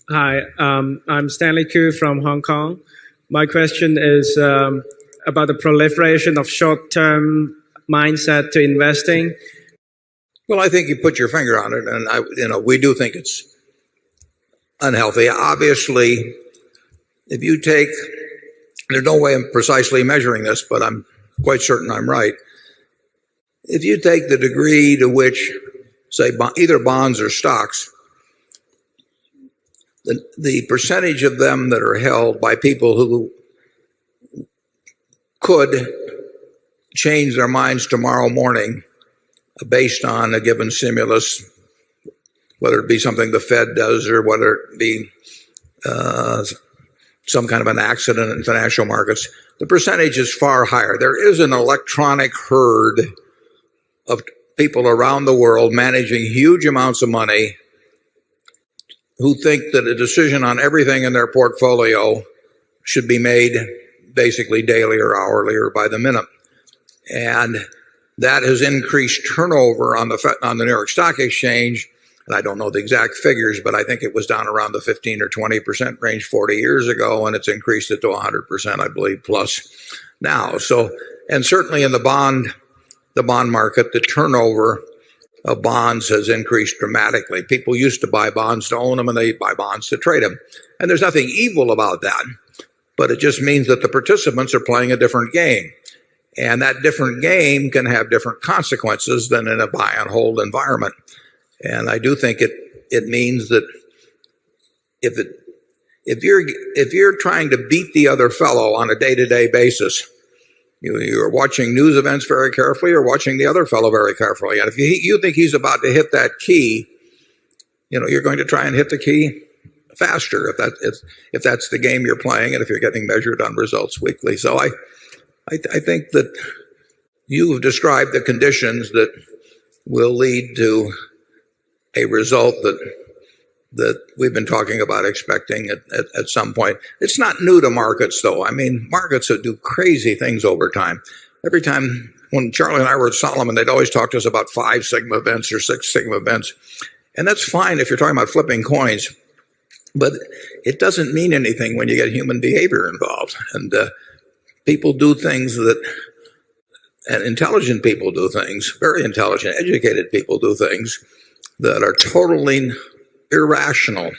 Hi, I'm Stanley Koo from Hong Kong. My question is about the proliferation of short-term mindset to investing. Well, I think you put your finger on it, and we do think it's unhealthy. Obviously, if you take, there's no way of precisely measuring this, but I'm quite certain I'm right. If you take the degree to which, say, either bonds or stocks, the percentage of them that are held by people who could change their minds tomorrow morning based on a given stimulus, whether it be something the Fed does or whether it be some kind of an accident in financial markets, the percentage is far higher. There is an electronic herd of people around the world managing huge amounts of money who think that a decision on everything in their portfolio should be made basically daily or hourly or by the minute. And that has increased turnover on the New York Stock Exchange. And I don't know the exact figures, but I think it was down around the 15 or 20% range 40 years ago, and it's increased it to 100%, I believe, plus now. So, and certainly in the bond market, the turnover of bonds has increased dramatically. People used to buy bonds to own them, and they buy bonds to trade them. And there's nothing evil about that, but it just means that the participants are playing a different game. And that different game can have different consequences than in a buy and hold environment. And I do think it means that if you're trying to beat the other fellow on a day-to-day basis, you're watching news events very carefully or watching the other fellow very carefully. And if you think he's about to hit that key, you're going to try and hit the key faster if that's the game you're playing and if you're getting measured on results weekly. So I think that you have described the conditions that will lead to a result that we've been talking about expecting at some point. It's not new to markets, though. I mean, markets that do crazy things over time. Every time when Charlie and I were at Solomon, they'd always talk to us about 5 sigma events or 6 sigma events. And that's fine if you're talking about flipping coins, but it doesn't mean anything when you get human behavior involved. And people do things and intelligent people do things, very intelligent, educated people do things that are totally irrational,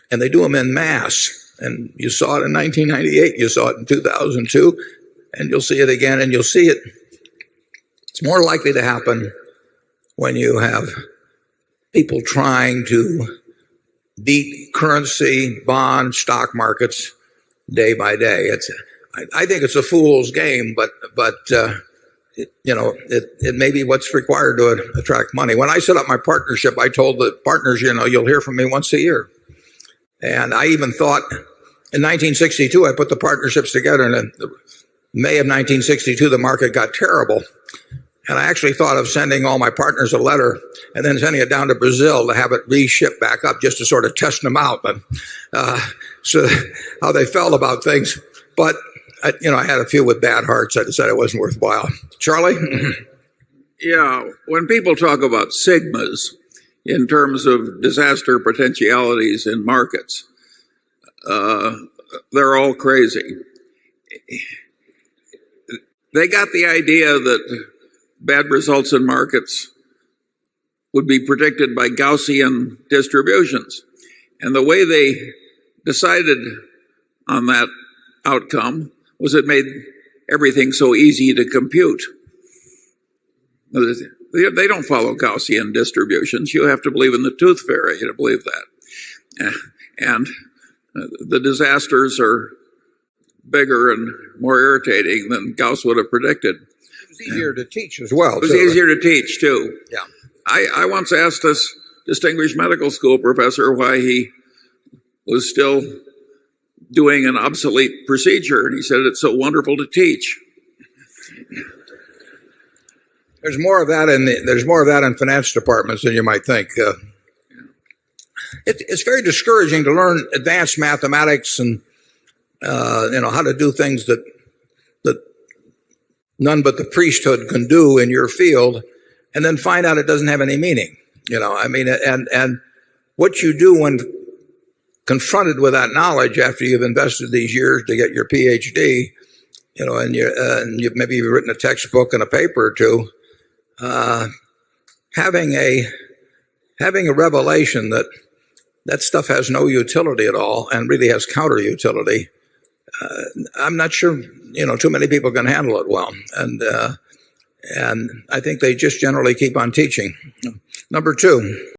and they do them en masse. And you saw it in 1998, you saw it in 2002, and you'll see it again, and you'll see it. It's more likely to happen when you have people trying to beat currency, bond, stock markets day by day. I think it's a fool's game, but it may be what's required to attract money. When I set up my partnership, I told the partners, you'll hear from me once a year. And I even thought in 1962, I put the partnerships together, and in May of 1962, the market got terrible. And I actually thought of sending all my partners a letter and then sending it down to Brazil to have it re-shipped back up just to sort of test them out, so how they felt about things. But I had a few with bad hearts. I decided it wasn't worthwhile. Charlie? Yeah, when people talk about sigmas in terms of disaster potentialities in markets, they're all crazy. They got the idea that bad results in markets would be predicted by Gaussian distributions. And the way they decided on that outcome was it made everything so easy to compute. They don't follow Gaussian distributions. You have to believe in the tooth fairy to believe that. And the disasters are bigger and more irritating than Gauss would have predicted. It was easier to teach as well. It was easier to teach, too. Yeah. I once asked this distinguished medical school professor why he was still doing an obsolete procedure, and he said it's so wonderful to teach. There's more of that in finance departments than you might think. It's very discouraging to learn advanced mathematics and how to do things that none but the priesthood can do in your field, and then find out it doesn't have any meaning. And what you do confronted with that knowledge after you've invested these years to get your PhD, and you've maybe written a textbook and a paper or two, having a revelation that stuff has no utility at all and really has counter utility. I'm not sure, too many people can handle it well. And I think they just generally keep on teaching. Number two.